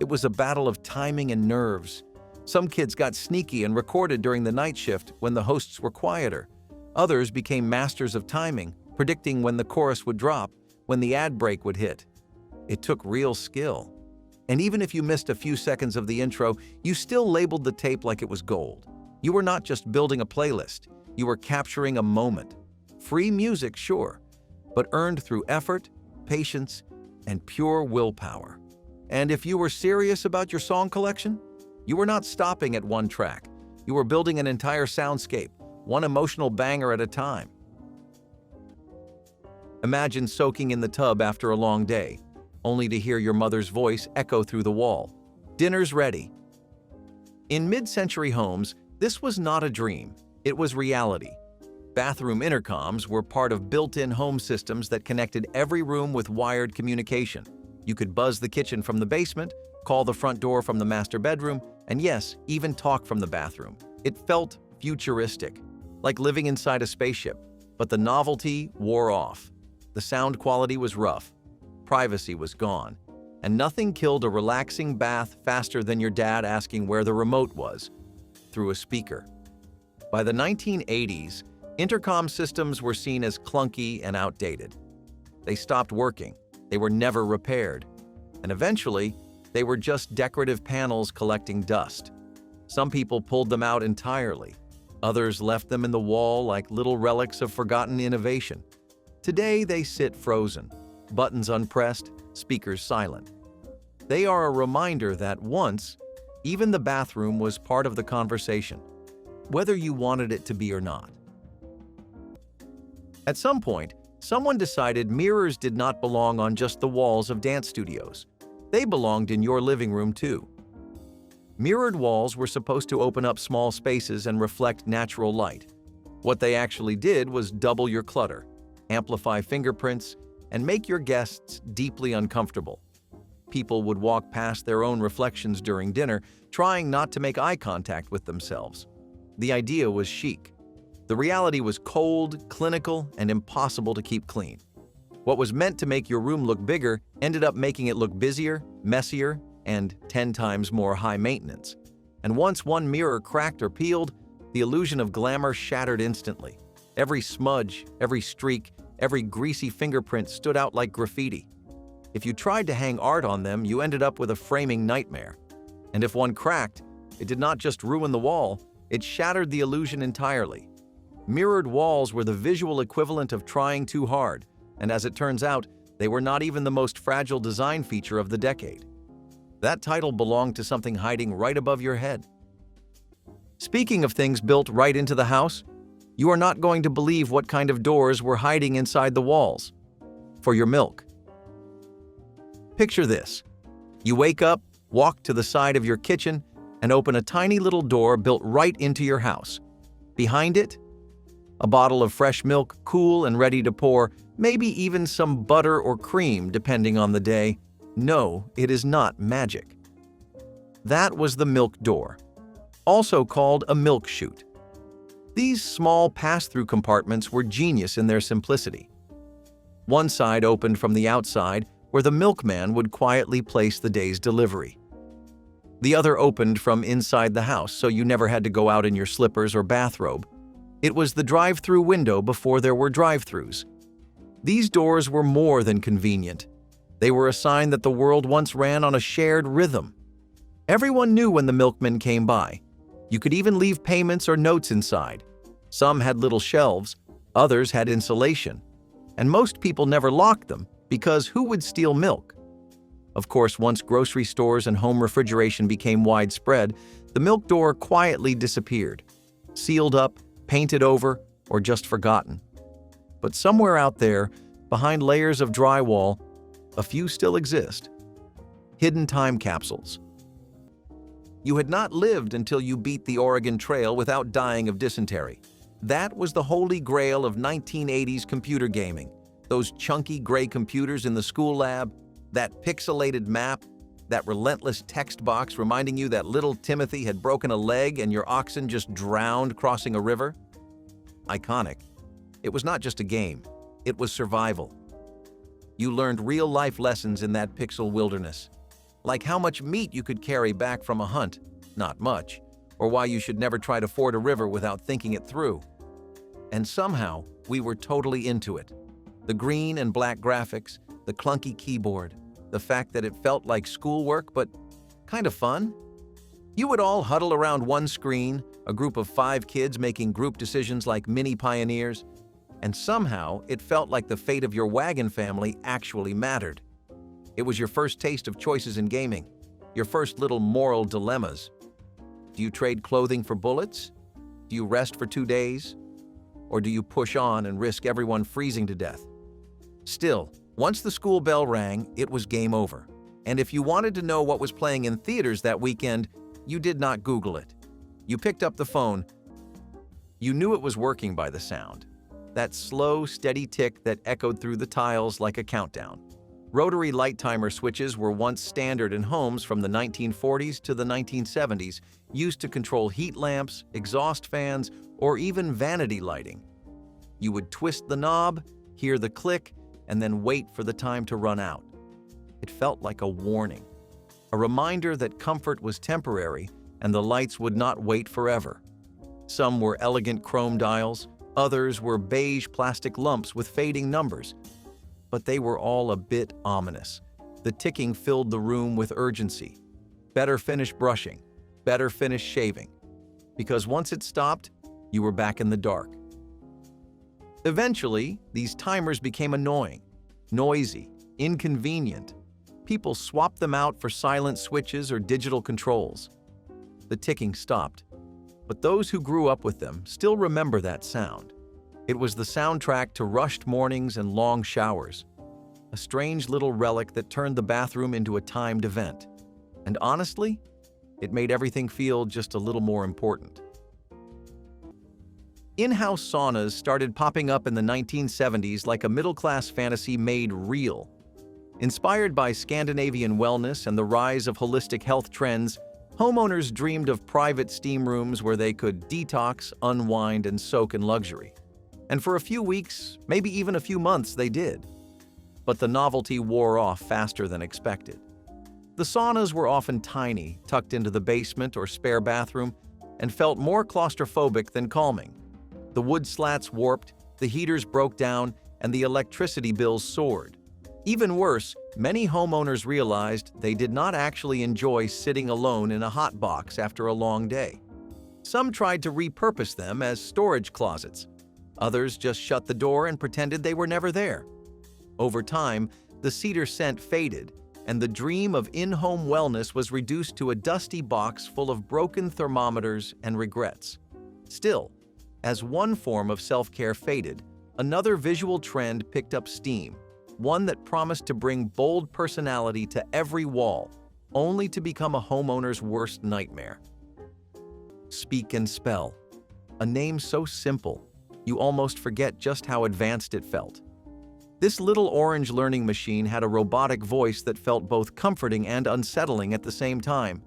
It was a battle of timing and nerves. Some kids got sneaky and recorded during the night shift when the hosts were quieter. Others became masters of timing, predicting when the chorus would drop, when the ad break would hit. It took real skill. And even if you missed a few seconds of the intro, you still labeled the tape like it was gold. You were not just building a playlist, you were capturing a moment. Free music, sure, but earned through effort, patience, and pure willpower. And if you were serious about your song collection, you were not stopping at one track. You were building an entire soundscape, one emotional banger at a time. Imagine soaking in the tub after a long day, only to hear your mother's voice echo through the wall. Dinner's ready. In mid-century homes, this was not a dream, it was reality. Bathroom intercoms were part of built-in home systems that connected every room with wired communication. You could buzz the kitchen from the basement, call the front door from the master bedroom, and yes, even talk from the bathroom. It felt futuristic, like living inside a spaceship, but the novelty wore off. The sound quality was rough, privacy was gone, and nothing killed a relaxing bath faster than your dad asking where the remote was, through a speaker. By the 1980s, intercom systems were seen as clunky and outdated. They stopped working, they were never repaired, and eventually, they were just decorative panels collecting dust. Some people pulled them out entirely. Others left them in the wall like little relics of forgotten innovation. Today, they sit frozen, buttons unpressed, speakers silent. They are a reminder that once, even the bathroom was part of the conversation, whether you wanted it to be or not. At some point, someone decided mirrors did not belong on just the walls of dance studios. They belonged in your living room too. Mirrored walls were supposed to open up small spaces and reflect natural light. What they actually did was double your clutter, amplify fingerprints, and make your guests deeply uncomfortable. People would walk past their own reflections during dinner, trying not to make eye contact with themselves. The idea was chic. The reality was cold, clinical, and impossible to keep clean. What was meant to make your room look bigger ended up making it look busier, messier, and 10 times more high maintenance. And once one mirror cracked or peeled, the illusion of glamour shattered instantly. Every smudge, every streak, every greasy fingerprint stood out like graffiti. If you tried to hang art on them, you ended up with a framing nightmare. And if one cracked, it did not just ruin the wall, it shattered the illusion entirely. Mirrored walls were the visual equivalent of trying too hard, and as it turns out, they were not even the most fragile design feature of the decade. That title belonged to something hiding right above your head. Speaking of things built right into the house, you are not going to believe what kind of doors were hiding inside the walls. For your milk. Picture this. You wake up, walk to the side of your kitchen, and open a tiny little door built right into your house. Behind it, a bottle of fresh milk, cool and ready to pour, maybe even some butter or cream depending on the day. No, it is not magic. That was the milk door, also called a milk chute. These small pass-through compartments were genius in their simplicity. One side opened from the outside, where the milkman would quietly place the day's delivery. The other opened from inside the house, so you never had to go out in your slippers or bathrobe. It was the drive-through window before there were drive-thrus. These doors were more than convenient. They were a sign that the world once ran on a shared rhythm. Everyone knew when the milkman came by. You could even leave payments or notes inside. Some had little shelves, others had insulation, and most people never locked them because who would steal milk? Of course, once grocery stores and home refrigeration became widespread, the milk door quietly disappeared, sealed up, painted over, or just forgotten. But somewhere out there, behind layers of drywall, a few still exist. Hidden time capsules. You had not lived until you beat the Oregon Trail without dying of dysentery. That was the holy grail of 1980s computer gaming. Those chunky gray computers in the school lab, that pixelated map, that relentless text box reminding you that little Timothy had broken a leg and your oxen just drowned crossing a river. Iconic. It was not just a game, it was survival. You learned real-life lessons in that pixel wilderness, like how much meat you could carry back from a hunt, not much, or why you should never try to ford a river without thinking it through. And somehow, we were totally into it. The green and black graphics, the clunky keyboard, the fact that it felt like schoolwork but kind of fun. You would all huddle around one screen, a group of 5 kids making group decisions like mini pioneers, and somehow it felt like the fate of your wagon family actually mattered. It was your first taste of choices in gaming, your first little moral dilemmas. Do you trade clothing for bullets? Do you rest for 2 days? Or do you push on and risk everyone freezing to death? Still, once the school bell rang, it was game over. And if you wanted to know what was playing in theaters that weekend, you did not Google it. You picked up the phone. You knew it was working by the sound. That slow, steady tick that echoed through the tiles like a countdown. Rotary light timer switches were once standard in homes from the 1940s to the 1970s, used to control heat lamps, exhaust fans, or even vanity lighting. You would twist the knob, hear the click, and then wait for the time to run out. It felt like a warning, a reminder that comfort was temporary and the lights would not wait forever. Some were elegant chrome dials, others were beige plastic lumps with fading numbers, but they were all a bit ominous. The ticking filled the room with urgency. Better finish brushing, better finish shaving, because once it stopped, you were back in the dark. Eventually, these timers became annoying, noisy, inconvenient. People swapped them out for silent switches or digital controls. The ticking stopped, but those who grew up with them still remember that sound. It was the soundtrack to rushed mornings and long showers, a strange little relic that turned the bathroom into a timed event. And honestly, it made everything feel just a little more important. In-house saunas started popping up in the 1970s like a middle-class fantasy made real. Inspired by Scandinavian wellness and the rise of holistic health trends, homeowners dreamed of private steam rooms where they could detox, unwind, and soak in luxury. And for a few weeks, maybe even a few months, they did. But the novelty wore off faster than expected. The saunas were often tiny, tucked into the basement or spare bathroom, and felt more claustrophobic than calming. The wood slats warped, the heaters broke down, and the electricity bills soared. Even worse, many homeowners realized they did not actually enjoy sitting alone in a hot box after a long day. Some tried to repurpose them as storage closets. Others just shut the door and pretended they were never there. Over time, the cedar scent faded, and the dream of in-home wellness was reduced to a dusty box full of broken thermometers and regrets. Still, as one form of self-care faded, another visual trend picked up steam, one that promised to bring bold personality to every wall, only to become a homeowner's worst nightmare. Speak and Spell. A name so simple, you almost forget just how advanced it felt. This little orange learning machine had a robotic voice that felt both comforting and unsettling at the same time.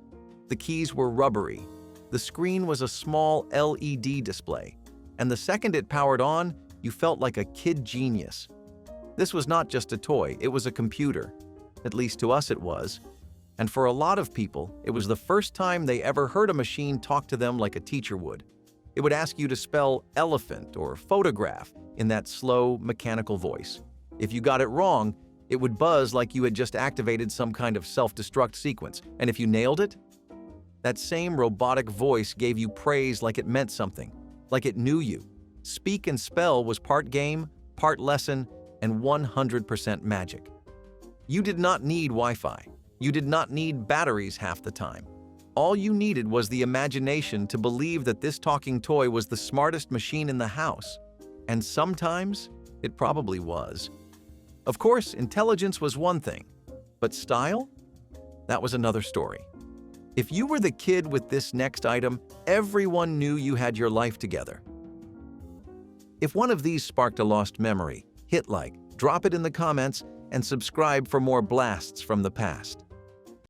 The keys were rubbery. The screen was a small LED display, and the second it powered on, you felt like a kid genius. This was not just a toy, it was a computer. At least to us it was. And for a lot of people, it was the first time they ever heard a machine talk to them like a teacher would. It would ask you to spell elephant or photograph in that slow, mechanical voice. If you got it wrong, it would buzz like you had just activated some kind of self-destruct sequence. And if you nailed it, That same robotic voice gave you praise like it meant something, like it knew you. Speak and spell was part game, part lesson, and 100% magic. You did not need Wi-Fi. You did not need batteries half the time. All you needed was the imagination to believe that this talking toy was the smartest machine in the house. And sometimes, it probably was. Of course, intelligence was one thing, but style? That was another story. If you were the kid with this next item, everyone knew you had your life together. If one of these sparked a lost memory, hit like, drop it in the comments, and subscribe for more blasts from the past.